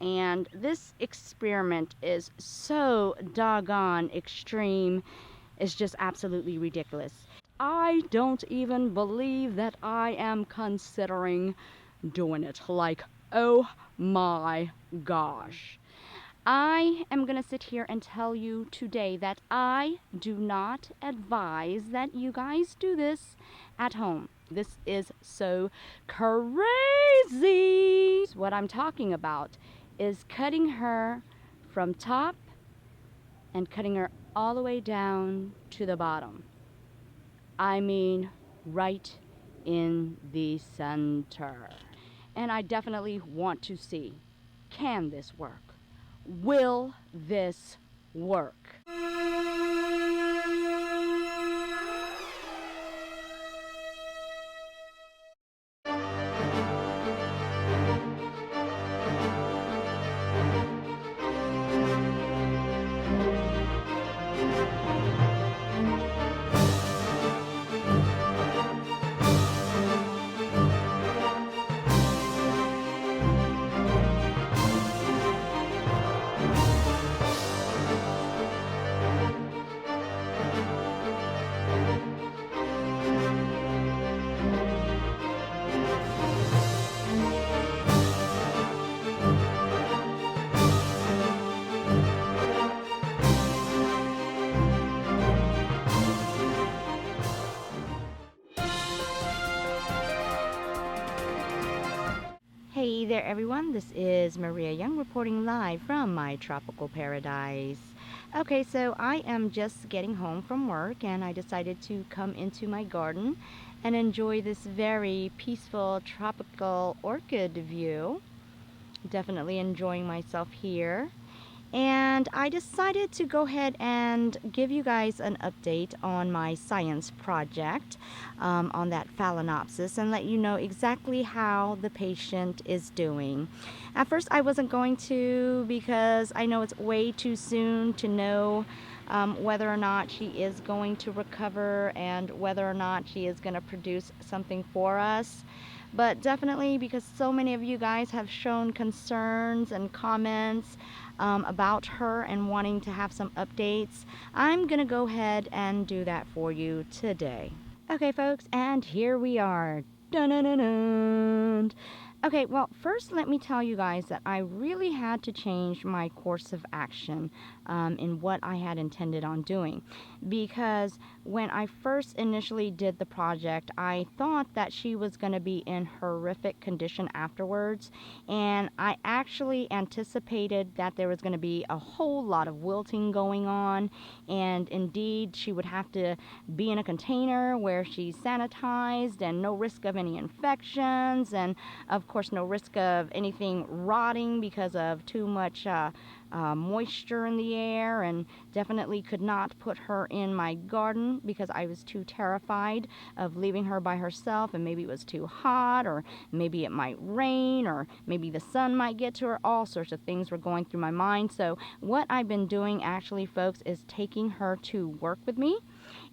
and this experiment is so doggone extreme. It's just absolutely ridiculous. I don't even believe that I am considering doing it. Like, oh my gosh. I am going to sit here and tell you today that I do not advise that you guys do this at home. This is so crazy. What I'm talking about is cutting her from top and cutting her all the way down to the bottom. I mean, right in the center. And I definitely want to see, can this work? Will this work? Hey there everyone, this is Maria Young reporting live from my tropical paradise. Okay, so I am just getting home from work and I decided to come into my garden and enjoy this very peaceful tropical orchid view. Definitely enjoying myself here. And I decided to go ahead and give you guys an update on my science project on that Phalaenopsis and let you know exactly how the patient is doing. At first I wasn't going to because I know it's way too soon to know whether or not she is going to recover and whether or not she is going to produce something for us. But definitely because so many of you guys have shown concerns and comments about her and wanting to have some updates, I'm gonna go ahead and do that for you today. Okay folks, and here we are. Dun -dun -dun -dun. Okay, well, first let me tell you guys that I really had to change my course of action in what I had intended on doing, because when I first initially did the project, I thought that she was going to be in horrific condition afterwards, and I actually anticipated that there was going to be a whole lot of wilting going on, and indeed she would have to be in a container where she's sanitized and no risk of any infections, and of course no risk of anything rotting because of too much moisture in the air, and definitely could not put her in my garden because I was too terrified of leaving her by herself, and maybe it was too hot, or maybe it might rain, or maybe the sun might get to her. All sorts of things were going through my mind. So what I've been doing actually, folks, is taking her to work with me,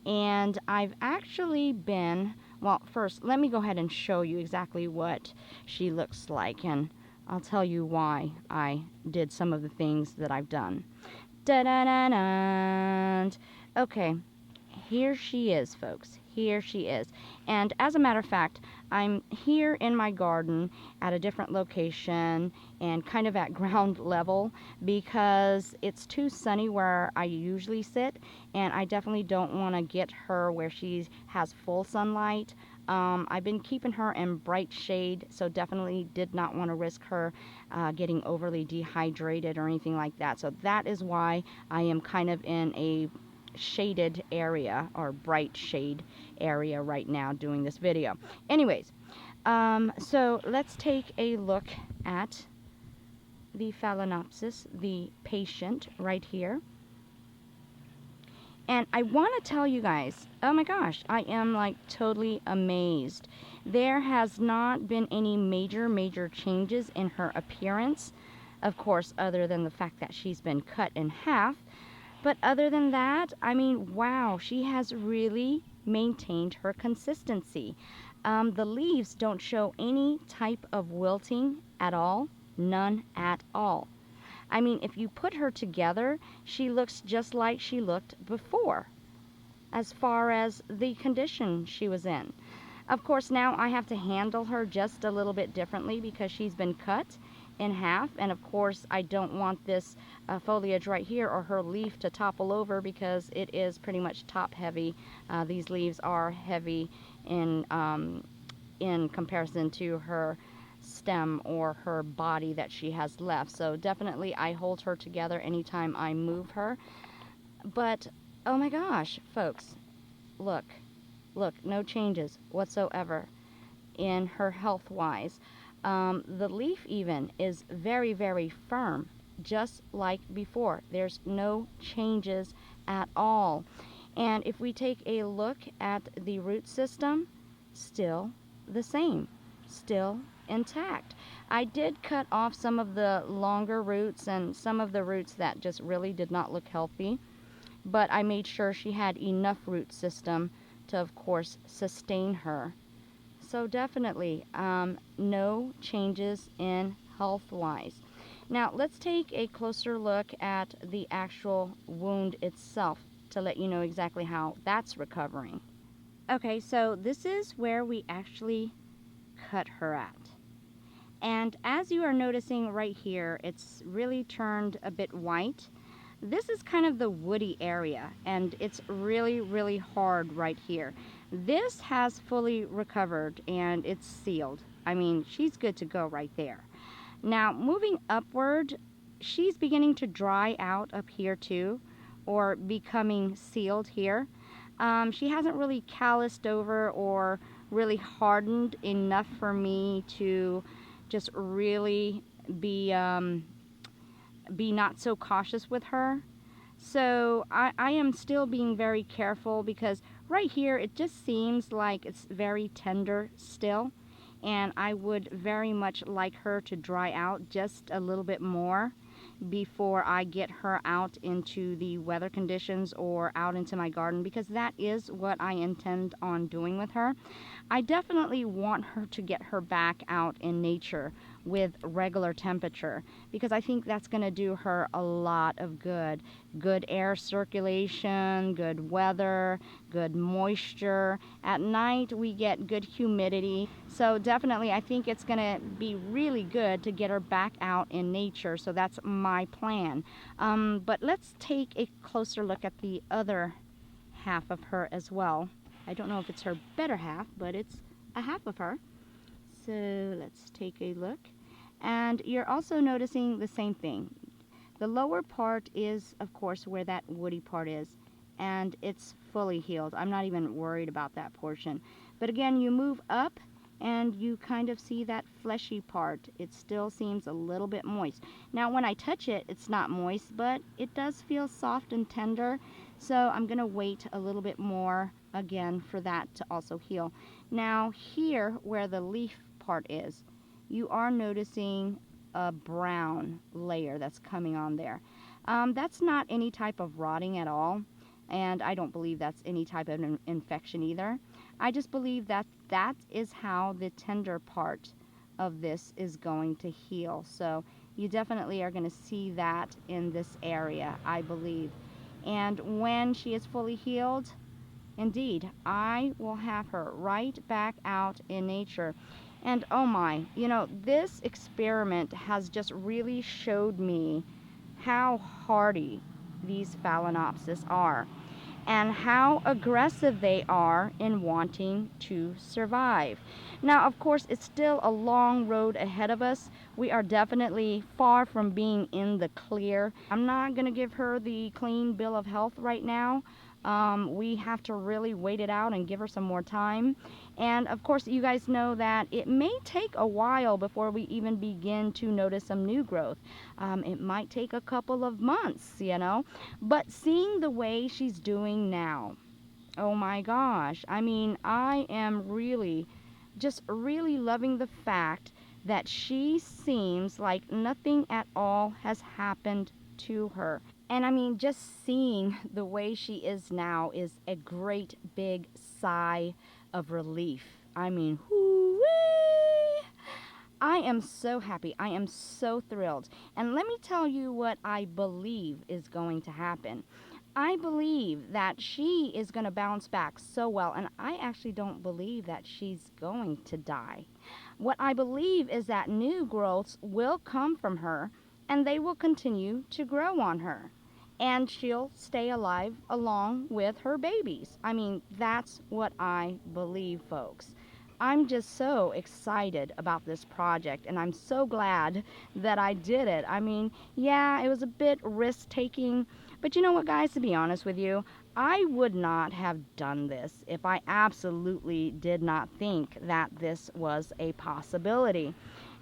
and I've actually been, well, first let me go ahead and show you exactly what she looks like, and I'll tell you why I did some of the things that I've done. Da-da-da-da. Okay, here she is, folks. Here she is. And as a matter of fact, I'm here in my garden at a different location and kind of at ground level because it's too sunny where I usually sit, and I definitely don't want to get her where she has full sunlight. I've been keeping her in bright shade, so definitely did not want to risk her getting overly dehydrated or anything like that. So that is why I am kind of in a shaded area, or bright shade area, right now doing this video. Anyways, so let's take a look at the Phalaenopsis, the patient right here. And I want to tell you guys, oh my gosh, I am like totally amazed. There has not been any major changes in her appearance, of course, other than the fact that she's been cut in half. But other than that, I mean, wow, she has really maintained her consistency. The leaves don't show any type of wilting at all, none at all. I mean, if you put her together, she looks just like she looked before, as far as the condition she was in. Of course, now I have to handle her just a little bit differently because she's been cut in half, and of course I don't want this foliage right here or her leaf to topple over because it is pretty much top heavy. These leaves are heavy in comparison to her stem or her body that she has left. So definitely I hold her together anytime I move her. But oh my gosh, folks, look, no changes whatsoever in her health wise. The leaf even is very, very firm, just like before. There's no changes at all. And if we take a look at the root system, still the same, still intact. I did cut off some of the longer roots and some of the roots that just really did not look healthy, but I made sure she had enough root system to, of course, sustain her. So definitely no changes in health-wise. Now let's take a closer look at the actual wound itself to let you know exactly how that's recovering. Okay, so this is where we actually cut her at. And as you are noticing right here, it's really turned a bit white. This is kind of the woody area, and it's really, really hard right here. This has fully recovered and it's sealed. I mean, she's good to go right there. Now, moving upward, she's beginning to dry out up here too, or becoming sealed here. She hasn't really calloused over or really hardened enough for me to just really be not so cautious with her. So I am still being very careful because right here it just seems like it's very tender still, and I would very much like her to dry out just a little bit more before I get her out into the weather conditions or out into my garden, because that is what I intend on doing with her. I definitely want her to get her back out in nature with regular temperature, because I think that's going to do her a lot of good. Good air circulation, good weather, good moisture. At night we get good humidity. So definitely I think it's going to be really good to get her back out in nature. So that's my plan. But let's take a closer look at the other half of her as well. I don't know if it's her better half, but it's a half of her. So let's take a look. And you're also noticing the same thing. The lower part is, of course, where that woody part is, and it's fully healed. I'm not even worried about that portion. But again, you move up and you kind of see that fleshy part. It still seems a little bit moist. Now when I touch it, it's not moist, but it does feel soft and tender. So I'm going to wait a little bit more again for that to also heal. Now here where the leaf part is, you are noticing a brown layer that's coming on there. That's not any type of rotting at all, and I don't believe that's any type of infection either. I just believe that that is how the tender part of this is going to heal. So you definitely are going to see that in this area, I believe. And when she is fully healed, indeed, I will have her right back out in nature. And oh my, you know, this experiment has just really showed me how hardy these Phalaenopsis are and how aggressive they are in wanting to survive. Now, of course, it's still a long road ahead of us. We are definitely far from being in the clear. I'm not going to give her the clean bill of health right now. We have to really wait it out and give her some more time. And of course, you guys know that it may take a while before we even begin to notice some new growth. It might take a couple of months, you know. But seeing the way she's doing now, oh my gosh. I mean, I am really, just really loving the fact that she seems like nothing at all has happened to her. And I mean, just seeing the way she is now is a great big sigh of relief. I mean, whoo-wee! I am so happy. I am so thrilled. And let me tell you what I believe is going to happen. I believe that she is going to bounce back so well, and I actually don't believe that she's going to die. What I believe is that new growths will come from her, and they will continue to grow on her. And she'll stay alive along with her babies. I mean, that's what I believe, folks. I'm just so excited about this project, and I'm so glad that I did it. I mean, yeah, it was a bit risk-taking, but you know what, guys, to be honest with you, I would not have done this if I absolutely did not think that this was a possibility.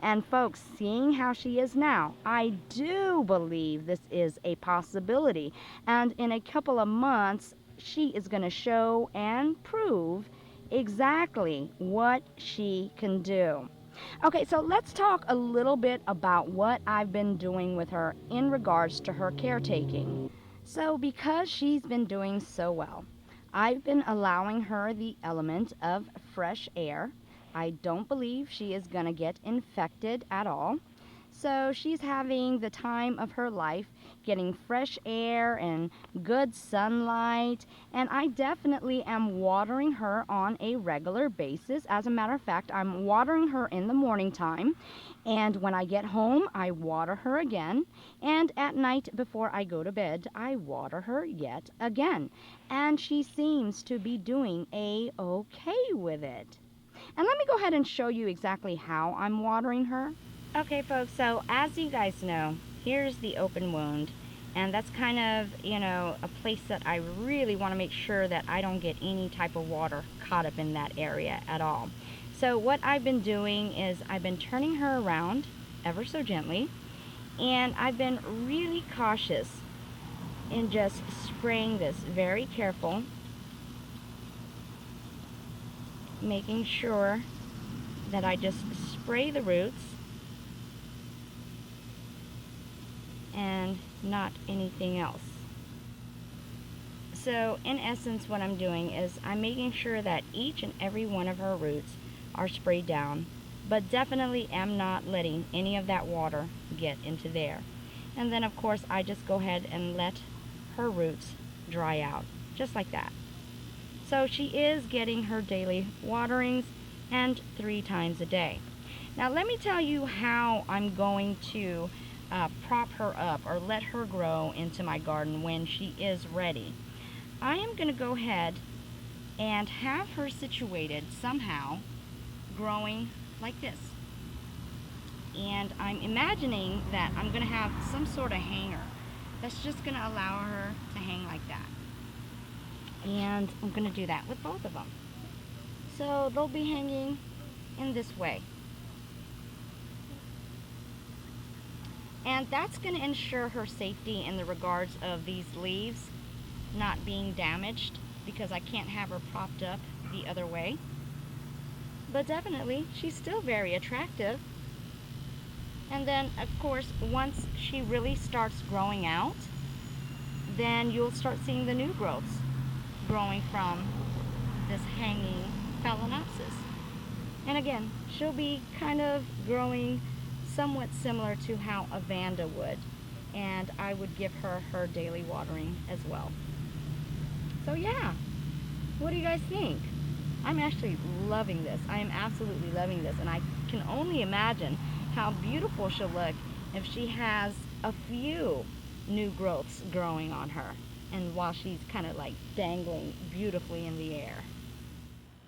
And folks, seeing how she is now, I do believe this is a possibility. And in a couple of months, she is going to show and prove exactly what she can do. Okay, so let's talk a little bit about what I've been doing with her in regards to her caretaking. So, because she's been doing so well, I've been allowing her the element of fresh air. I don't believe she is going to get infected at all. So she's having the time of her life, getting fresh air and good sunlight. And I definitely am watering her on a regular basis. As a matter of fact, I'm watering her in the morning time. And when I get home, I water her again. And at night before I go to bed, I water her yet again. And she seems to be doing a-okay with it. And let me go ahead and show you exactly how I'm watering her. Okay, folks, so as you guys know, here's the open wound, and that's kind of, a place that I really want to make sure that I don't get any type of water caught up in that area at all. So what I've been doing is I've been turning her around ever so gently, and I've been really cautious in just spraying this, very careful, making sure that I just spray the roots and not anything else. So in essence, what I'm doing is I'm making sure that each and every one of her roots are sprayed down, but definitely am not letting any of that water get into there. And then of course I just go ahead and let her roots dry out, just like that. So she is getting her daily waterings, and 3 times a day. Now let me tell you how I'm going to prop her up or let her grow into my garden when she is ready. I am going to go ahead and have her situated somehow growing like this. And I'm imagining that I'm going to have some sort of hanger that's just going to allow her to hang like that. And I'm going to do that with both of them. So they'll be hanging in this way. And that's going to ensure her safety in the regards of these leaves not being damaged, because I can't have her propped up the other way. But definitely, she's still very attractive. And then, of course, once she really starts growing out, then you'll start seeing the new growths growing from this hanging Phalaenopsis. And again, she'll be kind of growing somewhat similar to how a Vanda would, and I would give her her daily watering as well. So yeah, what do you guys think? I'm actually loving this. I am absolutely loving this, and I can only imagine how beautiful she'll look if she has a few new growths growing on her, and while she's kind of like dangling beautifully in the air.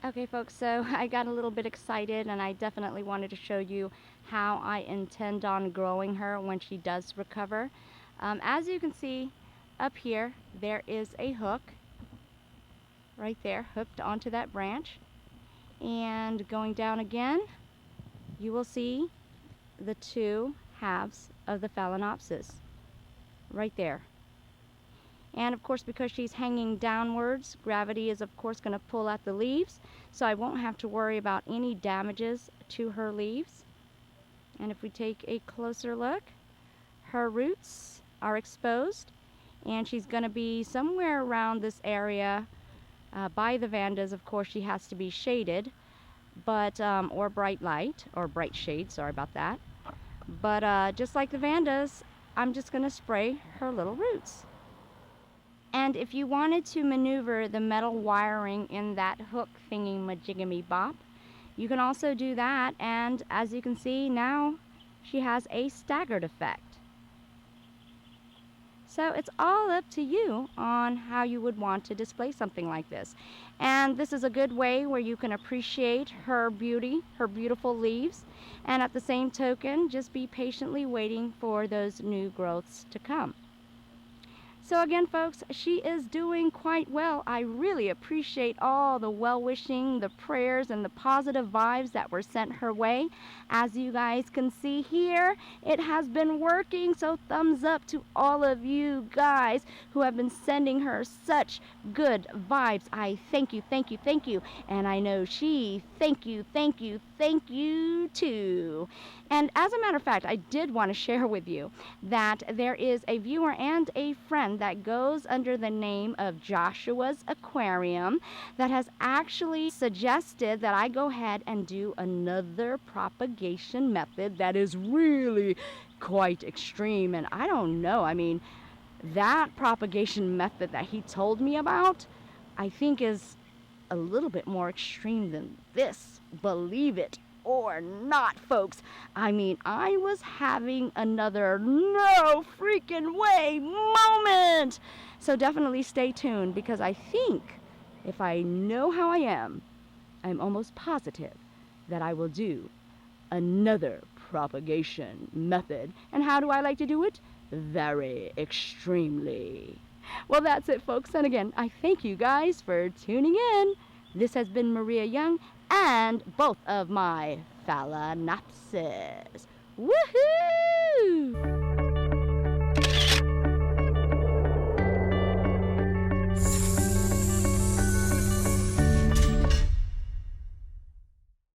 Okay folks, so I got a little bit excited, and I definitely wanted to show you how I intend on growing her when she does recover. As you can see up here, there is a hook right there hooked onto that branch, and going down again you will see the 2 halves of the Phalaenopsis right there. And of course, because she's hanging downwards, gravity is of course going to pull at the leaves, so I won't have to worry about any damages to her leaves. And if we take a closer look, her roots are exposed, and she's going to be somewhere around this area by the Vandas. Of course, she has to be shaded, but or bright light or bright shade, sorry about that. But just like the Vandas, I'm just going to spray her little roots. And if you wanted to maneuver the metal wiring in that hook thingy majigamy bop, you can also do that, and as you can see now, she has a staggered effect. So it's all up to you on how you would want to display something like this. And this is a good way where you can appreciate her beauty, her beautiful leaves, and at the same token, just be patiently waiting for those new growths to come. So again, folks, she is doing quite well. I really appreciate all the well-wishing, the prayers, and the positive vibes that were sent her way. As you guys can see here, it has been working, so thumbs up to all of you guys who have been sending her such good vibes. I thank you, thank you, thank you. And I know she thank you, thank you, thank you too. And as a matter of fact, I did want to share with you that there is a viewer and a friend that goes under the name of Joshua's Aquarium that has actually suggested that I go ahead and do another propagation method that is really quite extreme. And I don't know, I mean, that propagation method that he told me about, I think is a little bit more extreme than this, believe it or not, folks. I mean, I was having another no freaking way moment. So definitely stay tuned, because I think, if I know how I am, I'm almost positive that I will do another propagation method. And how do I like to do it? Very extremely. Well, that's it, folks. And again, I thank you guys for tuning in. This has been Maria Young and both of my Phalaenopsis. Woohoo!